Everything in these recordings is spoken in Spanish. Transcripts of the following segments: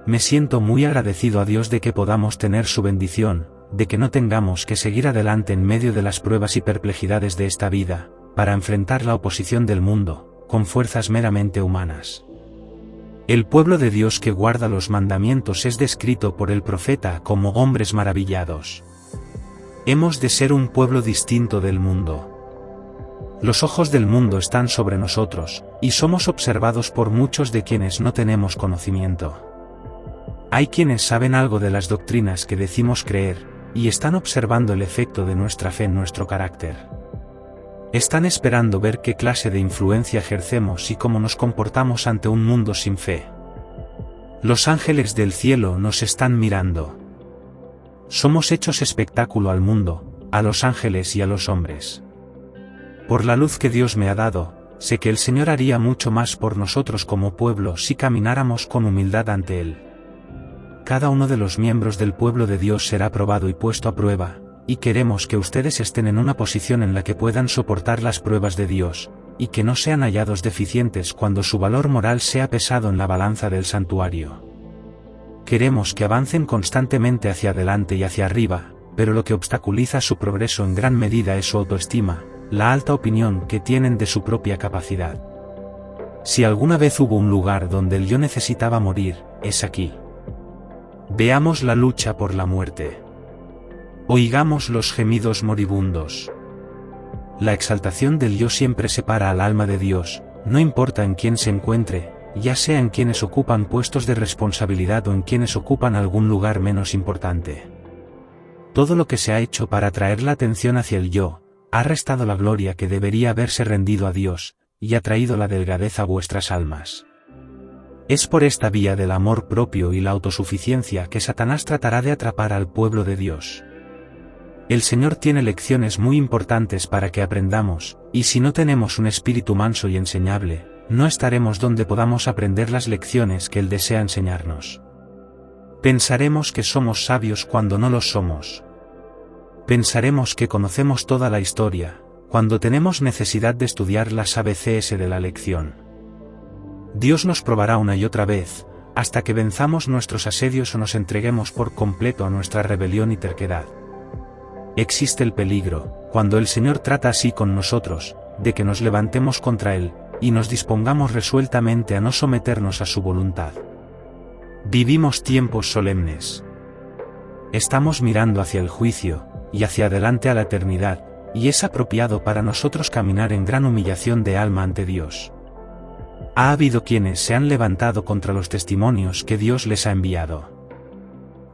Me siento muy agradecido a Dios de que podamos tener su bendición, de que no tengamos que seguir adelante en medio de las pruebas y perplejidades de esta vida, para enfrentar la oposición del mundo, con fuerzas meramente humanas. El pueblo de Dios que guarda los mandamientos es descrito por el profeta como hombres maravillados. Hemos de ser un pueblo distinto del mundo. Los ojos del mundo están sobre nosotros, y somos observados por muchos de quienes no tenemos conocimiento. Hay quienes saben algo de las doctrinas que decimos creer, y están observando el efecto de nuestra fe en nuestro carácter. Están esperando ver qué clase de influencia ejercemos y cómo nos comportamos ante un mundo sin fe. Los ángeles del cielo nos están mirando. Somos hechos espectáculo al mundo, a los ángeles y a los hombres. Por la luz que Dios me ha dado, sé que el Señor haría mucho más por nosotros como pueblo si camináramos con humildad ante Él. Cada uno de los miembros del pueblo de Dios será probado y puesto a prueba, y queremos que ustedes estén en una posición en la que puedan soportar las pruebas de Dios, y que no sean hallados deficientes cuando su valor moral sea pesado en la balanza del santuario. Queremos que avancen constantemente hacia adelante y hacia arriba, pero lo que obstaculiza su progreso en gran medida es su autoestima, la alta opinión que tienen de su propia capacidad. Si alguna vez hubo un lugar donde el yo necesitaba morir, es aquí. Veamos la lucha por la muerte. Oigamos los gemidos moribundos. La exaltación del yo siempre separa al alma de Dios, no importa en quién se encuentre, ya sea en quienes ocupan puestos de responsabilidad o en quienes ocupan algún lugar menos importante. Todo lo que se ha hecho para atraer la atención hacia el yo, ha restado la gloria que debería haberse rendido a Dios, y ha traído la delgadez a vuestras almas. Es por esta vía del amor propio y la autosuficiencia que Satanás tratará de atrapar al pueblo de Dios. El Señor tiene lecciones muy importantes para que aprendamos, y si no tenemos un espíritu manso y enseñable, no estaremos donde podamos aprender las lecciones que Él desea enseñarnos. Pensaremos que somos sabios cuando no lo somos. Pensaremos que conocemos toda la historia, cuando tenemos necesidad de estudiar las ABCs de la lección. Dios nos probará una y otra vez, hasta que venzamos nuestros asedios o nos entreguemos por completo a nuestra rebelión y terquedad. Existe el peligro, cuando el Señor trata así con nosotros, de que nos levantemos contra Él, y nos dispongamos resueltamente a no someternos a su voluntad. Vivimos tiempos solemnes. Estamos mirando hacia el juicio, y hacia adelante a la eternidad, y es apropiado para nosotros caminar en gran humillación de alma ante Dios. Ha habido quienes se han levantado contra los testimonios que Dios les ha enviado.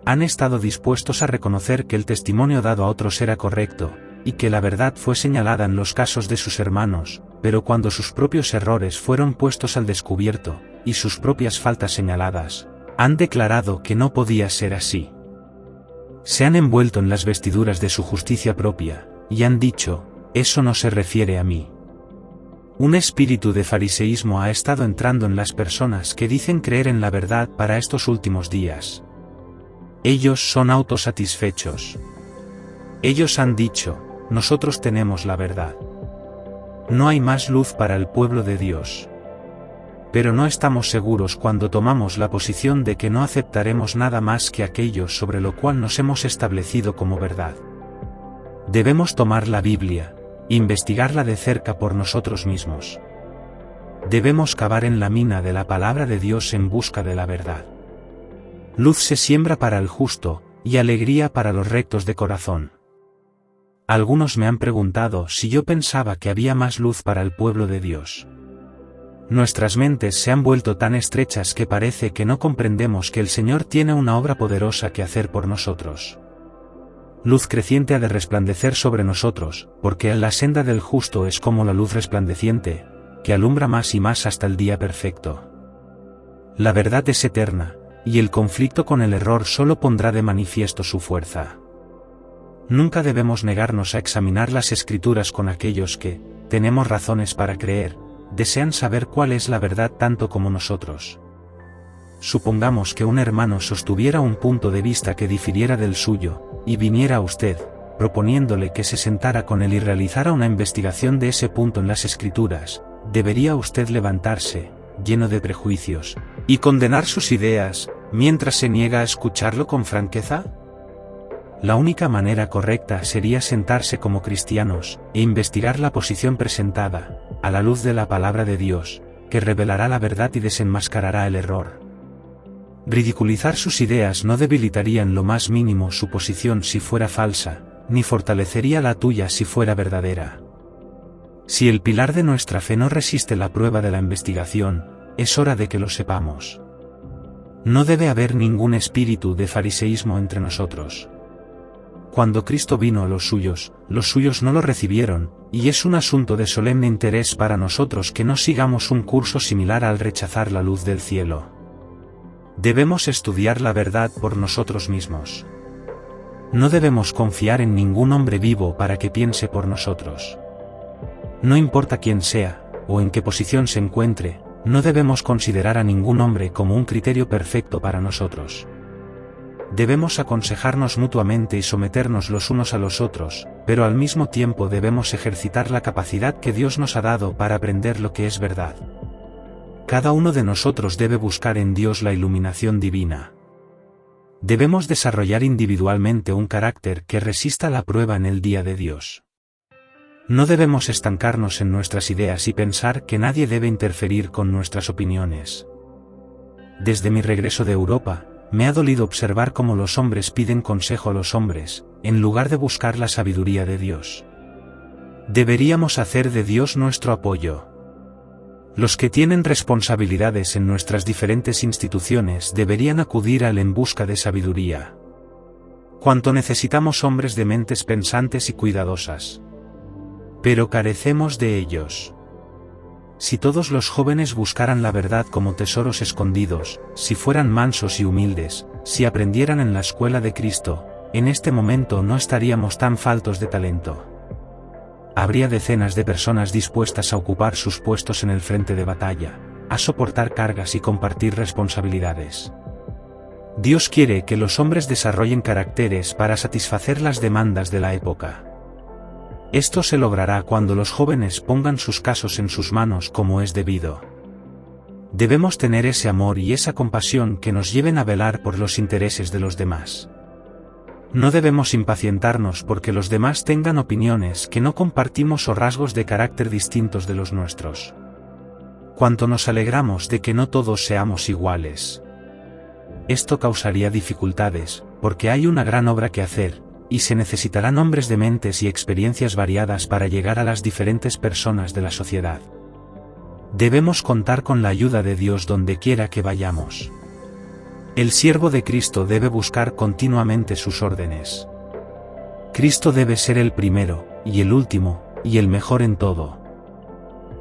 Han estado dispuestos a reconocer que el testimonio dado a otros era correcto, y que la verdad fue señalada en los casos de sus hermanos, pero cuando sus propios errores fueron puestos al descubierto, y sus propias faltas señaladas, han declarado que no podía ser así. Se han envuelto en las vestiduras de su justicia propia, y han dicho, eso no se refiere a mí. Un espíritu de fariseísmo ha estado entrando en las personas que dicen creer en la verdad para estos últimos días. Ellos son autosatisfechos. Ellos han dicho, nosotros tenemos la verdad. No hay más luz para el pueblo de Dios. Pero no estamos seguros cuando tomamos la posición de que no aceptaremos nada más que aquello sobre lo cual nos hemos establecido como verdad. Debemos tomar la Biblia, investigarla de cerca por nosotros mismos. Debemos cavar en la mina de la palabra de Dios en busca de la verdad. Luz se siembra para el justo, y alegría para los rectos de corazón. Algunos me han preguntado si yo pensaba que había más luz para el pueblo de Dios. Nuestras mentes se han vuelto tan estrechas que parece que no comprendemos que el Señor tiene una obra poderosa que hacer por nosotros. Luz creciente ha de resplandecer sobre nosotros, porque la senda del justo es como la luz resplandeciente, que alumbra más y más hasta el día perfecto. La verdad es eterna, y el conflicto con el error solo pondrá de manifiesto su fuerza. Nunca debemos negarnos a examinar las Escrituras con aquellos que, tenemos razones para creer, desean saber cuál es la verdad tanto como nosotros. supongamos que un hermano sostuviera un punto de vista que difiriera del suyo, y viniera a usted, proponiéndole que se sentara con él y realizara una investigación de ese punto en las Escrituras, ¿debería usted levantarse, lleno de prejuicios, y condenar sus ideas, mientras se niega a escucharlo con franqueza? La única manera correcta sería sentarse como cristianos, e investigar la posición presentada, a la luz de la palabra de Dios, que revelará la verdad y desenmascarará el error. Ridiculizar sus ideas no debilitaría en lo más mínimo su posición si fuera falsa, ni fortalecería la tuya si fuera verdadera. Si el pilar de nuestra fe no resiste la prueba de la investigación, es hora de que lo sepamos. No debe haber ningún espíritu de fariseísmo entre nosotros. Cuando Cristo vino a los suyos no lo recibieron, y es un asunto de solemne interés para nosotros que no sigamos un curso similar al rechazar la luz del cielo. Debemos estudiar la verdad por nosotros mismos. No debemos confiar en ningún hombre vivo para que piense por nosotros. No importa quién sea, o en qué posición se encuentre, no debemos considerar a ningún hombre como un criterio perfecto para nosotros. Debemos aconsejarnos mutuamente y someternos los unos a los otros, pero al mismo tiempo debemos ejercitar la capacidad que Dios nos ha dado para aprender lo que es verdad. Cada uno de nosotros debe buscar en Dios la iluminación divina. Debemos desarrollar individualmente un carácter que resista la prueba en el día de Dios. No debemos estancarnos en nuestras ideas y pensar que nadie debe interferir con nuestras opiniones. Desde mi regreso de Europa, me ha dolido observar cómo los hombres piden consejo a los hombres, en lugar de buscar la sabiduría de Dios. Deberíamos hacer de Dios nuestro apoyo. Los que tienen responsabilidades en nuestras diferentes instituciones deberían acudir a Él en busca de sabiduría. Cuánto necesitamos hombres de mentes pensantes y cuidadosas. Pero carecemos de ellos. Si todos los jóvenes buscaran la verdad como tesoros escondidos, si fueran mansos y humildes, si aprendieran en la escuela de Cristo, en este momento no estaríamos tan faltos de talento. Habría decenas de personas dispuestas a ocupar sus puestos en el frente de batalla, a soportar cargas y compartir responsabilidades. Dios quiere que los hombres desarrollen caracteres para satisfacer las demandas de la época. Esto se logrará cuando los jóvenes pongan sus casos en sus manos como es debido. Debemos tener ese amor y esa compasión que nos lleven a velar por los intereses de los demás. No debemos impacientarnos porque los demás tengan opiniones que no compartimos o rasgos de carácter distintos de los nuestros. Cuánto nos alegramos de que no todos seamos iguales. Esto causaría dificultades, porque hay una gran obra que hacer, y se necesitarán hombres de mentes y experiencias variadas para llegar a las diferentes personas de la sociedad. Debemos contar con la ayuda de Dios donde quiera que vayamos. El siervo de Cristo debe buscar continuamente sus órdenes. Cristo debe ser el primero, y el último, y el mejor en todo.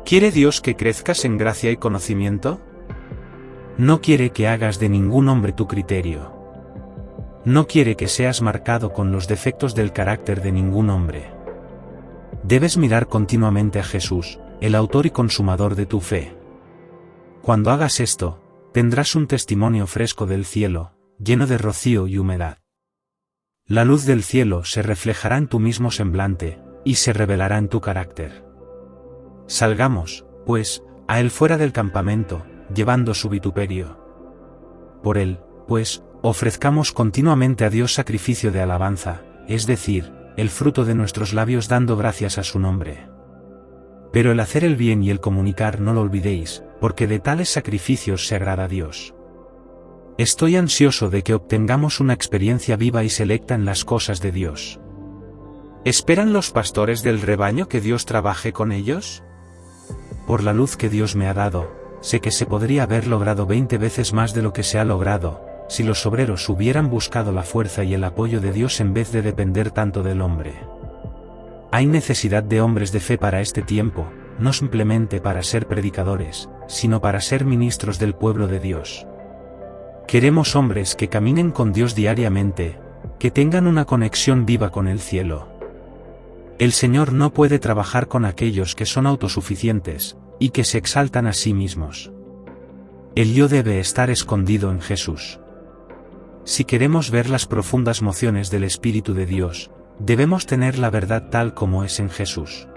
¿Quiere Dios que crezcas en gracia y conocimiento? No quiere que hagas de ningún hombre tu criterio. No quiere que seas marcado con los defectos del carácter de ningún hombre. Debes mirar continuamente a Jesús, el autor y consumador de tu fe. Cuando hagas esto, tendrás un testimonio fresco del cielo, lleno de rocío y humedad. La luz del cielo se reflejará en tu mismo semblante, y se revelará en tu carácter. Salgamos, pues, a él fuera del campamento, llevando su vituperio. Por él, pues, ofrezcamos continuamente a Dios sacrificio de alabanza, es decir, el fruto de nuestros labios dando gracias a su nombre. Pero el hacer el bien y el comunicar no lo olvidéis, porque de tales sacrificios se agrada a Dios. Estoy ansioso de que obtengamos una experiencia viva y selecta en las cosas de Dios. ¿Esperan los pastores del rebaño que Dios trabaje con ellos? Por la luz que Dios me ha dado, sé que se podría haber logrado 20 veces más de lo que se ha logrado, si los obreros hubieran buscado la fuerza y el apoyo de Dios en vez de depender tanto del hombre. Hay necesidad de hombres de fe para este tiempo, no simplemente para ser predicadores, sino para ser ministros del pueblo de Dios. Queremos hombres que caminen con Dios diariamente, que tengan una conexión viva con el cielo. El Señor no puede trabajar con aquellos que son autosuficientes, y que se exaltan a sí mismos. El yo debe estar escondido en Jesús. Si queremos ver las profundas mociones del Espíritu de Dios, debemos tener la verdad tal como es en Jesús.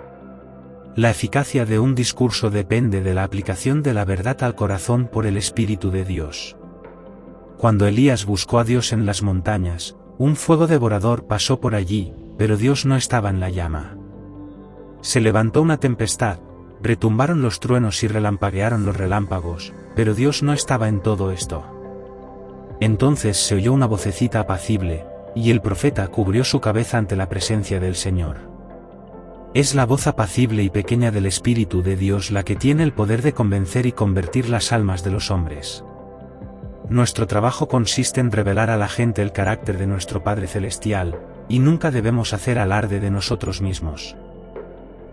La eficacia de un discurso depende de la aplicación de la verdad al corazón por el Espíritu de Dios. Cuando Elías buscó a Dios en las montañas, un fuego devorador pasó por allí, pero Dios no estaba en la llama. Se levantó una tempestad, retumbaron los truenos y relampaguearon los relámpagos, pero Dios no estaba en todo esto. Entonces se oyó una vocecita apacible, y el profeta cubrió su cabeza ante la presencia del Señor. Es la voz apacible y pequeña del Espíritu de Dios la que tiene el poder de convencer y convertir las almas de los hombres. Nuestro trabajo consiste en revelar a la gente el carácter de nuestro Padre Celestial, y nunca debemos hacer alarde de nosotros mismos.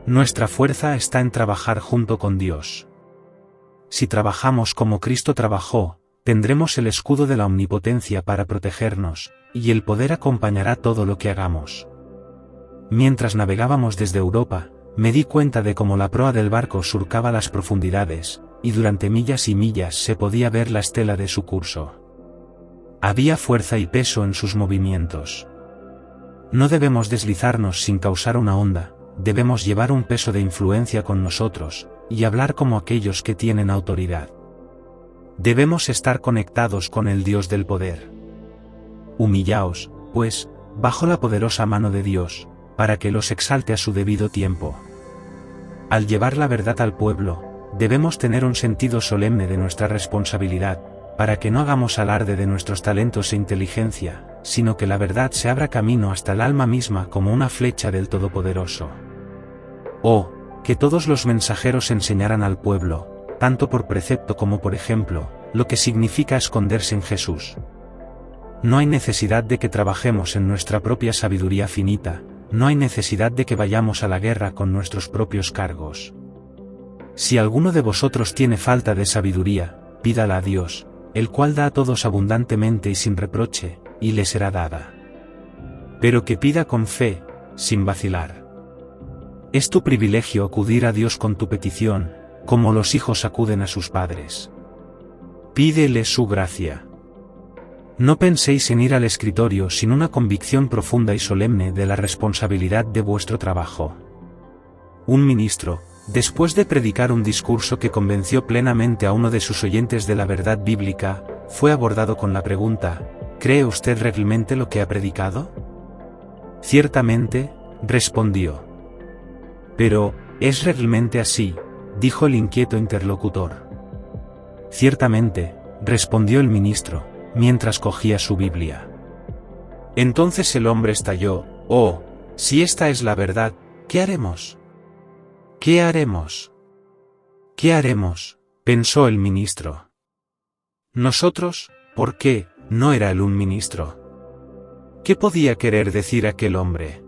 Nuestra fuerza está en trabajar junto con Dios. Si trabajamos como Cristo trabajó, tendremos el escudo de la omnipotencia para protegernos, y el poder acompañará todo lo que hagamos. Mientras navegábamos desde Europa, me di cuenta de cómo la proa del barco surcaba las profundidades, y durante millas y millas se podía ver la estela de su curso. Había fuerza y peso en sus movimientos. No debemos deslizarnos sin causar una onda, debemos llevar un peso de influencia con nosotros, y hablar como aquellos que tienen autoridad. Debemos estar conectados con el Dios del poder. Humillaos, pues, bajo la poderosa mano de Dios, para que los exalte a su debido tiempo. Al llevar la verdad al pueblo, debemos tener un sentido solemne de nuestra responsabilidad, para que no hagamos alarde de nuestros talentos e inteligencia, sino que la verdad se abra camino hasta el alma misma como una flecha del Todopoderoso. Oh, que todos los mensajeros enseñaran al pueblo, tanto por precepto como por ejemplo, lo que significa esconderse en Jesús. No hay necesidad de que trabajemos en nuestra propia sabiduría finita, no hay necesidad de que vayamos a la guerra con nuestros propios cargos. Si alguno de vosotros tiene falta de sabiduría, pídala a Dios, el cual da a todos abundantemente y sin reproche, y le será dada. Pero que pida con fe, sin vacilar. Es tu privilegio acudir a Dios con tu petición, como los hijos acuden a sus padres. Pídele su gracia. No penséis en ir al escritorio sin una convicción profunda y solemne de la responsabilidad de vuestro trabajo. Un ministro, después de predicar un discurso que convenció plenamente a uno de sus oyentes de la verdad bíblica, fue abordado con la pregunta: ¿cree usted realmente lo que ha predicado? Ciertamente, respondió. Pero, ¿es realmente así?, dijo el inquieto interlocutor. Ciertamente, respondió el ministro, mientras cogía su Biblia. Entonces el hombre estalló: «Oh, si esta es la verdad, ¿qué haremos? ¿Qué haremos? ¿Qué haremos?», pensó el ministro. Nosotros, ¿por qué? No era él un ministro. ¿Qué podía querer decir aquel hombre?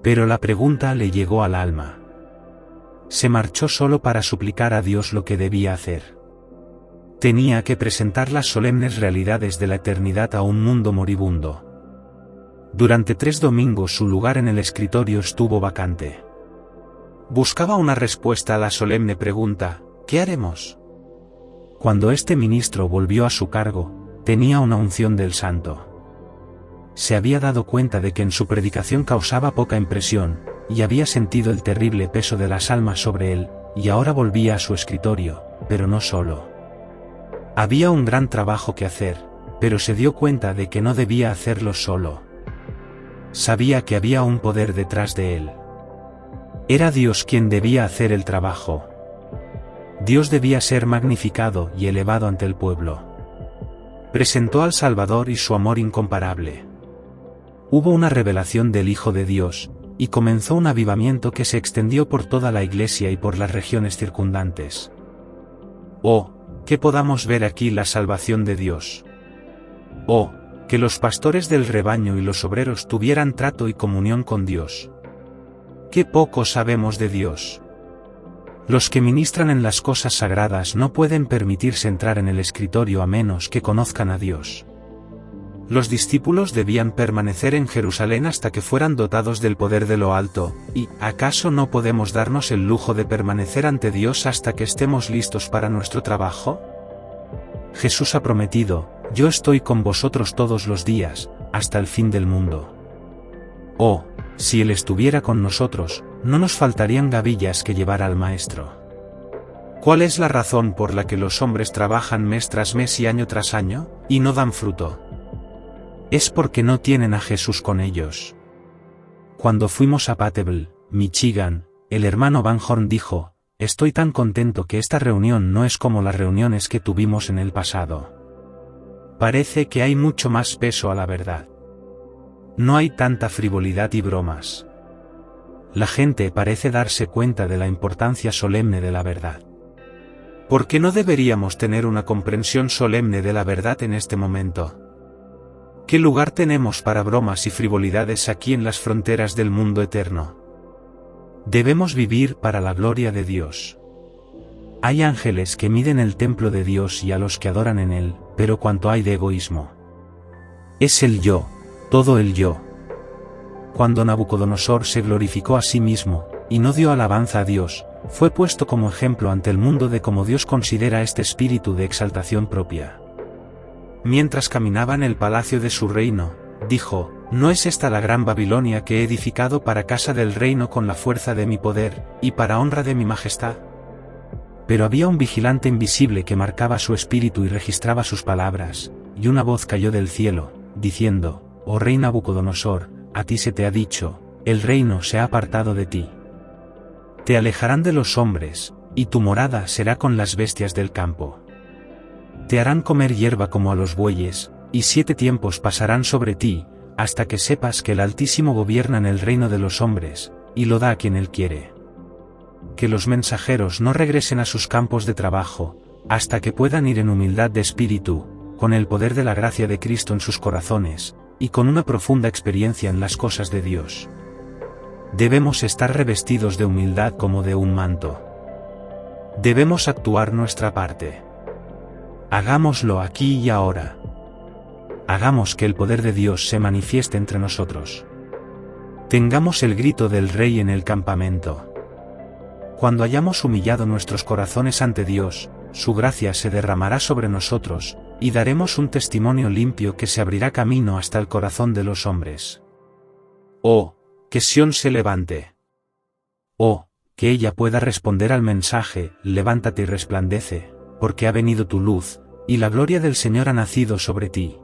Pero la pregunta le llegó al alma. Se marchó solo para suplicar a Dios lo que debía hacer. Tenía que presentar las solemnes realidades de la eternidad a un mundo moribundo. Durante 3 domingos su lugar en el escritorio estuvo vacante. Buscaba una respuesta a la solemne pregunta: ¿qué haremos? Cuando este ministro volvió a su cargo, tenía una unción del Santo. Se había dado cuenta de que en su predicación causaba poca impresión, y había sentido el terrible peso de las almas sobre él, y ahora volvía a su escritorio, pero no solo. Había un gran trabajo que hacer, pero se dio cuenta de que no debía hacerlo solo. Sabía que había un poder detrás de él. Era Dios quien debía hacer el trabajo. Dios debía ser magnificado y elevado ante el pueblo. Presentó al Salvador y su amor incomparable. Hubo una revelación del Hijo de Dios, y comenzó un avivamiento que se extendió por toda la iglesia y por las regiones circundantes. Oh, que podamos ver aquí la salvación de Dios. Oh, que los pastores del rebaño y los obreros tuvieran trato y comunión con Dios. Qué poco sabemos de Dios. Los que ministran en las cosas sagradas no pueden permitirse entrar en el escritorio a menos que conozcan a Dios. Los discípulos debían permanecer en Jerusalén hasta que fueran dotados del poder de lo alto, y ¿acaso no podemos darnos el lujo de permanecer ante Dios hasta que estemos listos para nuestro trabajo? Jesús ha prometido: yo estoy con vosotros todos los días, hasta el fin del mundo. Oh, si Él estuviera con nosotros, no nos faltarían gavillas que llevar al Maestro. ¿Cuál es la razón por la que los hombres trabajan mes tras mes y año tras año, y no dan fruto? Es porque no tienen a Jesús con ellos. Cuando fuimos a Patable, Michigan, el hermano Van Horn dijo: estoy tan contento que esta reunión no es como las reuniones que tuvimos en el pasado. Parece que hay mucho más peso a la verdad. No hay tanta frivolidad y bromas. La gente parece darse cuenta de la importancia solemne de la verdad. ¿Por qué no deberíamos tener una comprensión solemne de la verdad en este momento? ¿Qué lugar tenemos para bromas y frivolidades aquí en las fronteras del mundo eterno? Debemos vivir para la gloria de Dios. Hay ángeles que miden el templo de Dios y a los que adoran en él, pero cuánto hay de egoísmo. Es el yo, todo el yo. Cuando Nabucodonosor se glorificó a sí mismo, y no dio alabanza a Dios, fue puesto como ejemplo ante el mundo de cómo Dios considera este espíritu de exaltación propia. Mientras caminaba en el palacio de su reino, dijo: ¿no es esta la gran Babilonia que he edificado para casa del reino con la fuerza de mi poder, y para honra de mi majestad? Pero había un vigilante invisible que marcaba su espíritu y registraba sus palabras, y una voz cayó del cielo, diciendo: oh rey Nabucodonosor, a ti se te ha dicho, el reino se ha apartado de ti. Te alejarán de los hombres, y tu morada será con las bestias del campo. Te harán comer hierba como a los bueyes, y 7 tiempos pasarán sobre ti, hasta que sepas que el Altísimo gobierna en el reino de los hombres, y lo da a quien él quiere. Que los mensajeros no regresen a sus campos de trabajo, hasta que puedan ir en humildad de espíritu, con el poder de la gracia de Cristo en sus corazones, y con una profunda experiencia en las cosas de Dios. Debemos estar revestidos de humildad como de un manto. Debemos actuar nuestra parte. Hagámoslo aquí y ahora. Hagamos que el poder de Dios se manifieste entre nosotros. Tengamos el grito del Rey en el campamento. Cuando hayamos humillado nuestros corazones ante Dios, su gracia se derramará sobre nosotros, y daremos un testimonio limpio que se abrirá camino hasta el corazón de los hombres. Oh, que Sión se levante. Oh, que ella pueda responder al mensaje: levántate y resplandece, porque ha venido tu luz, y la gloria del Señor ha nacido sobre ti.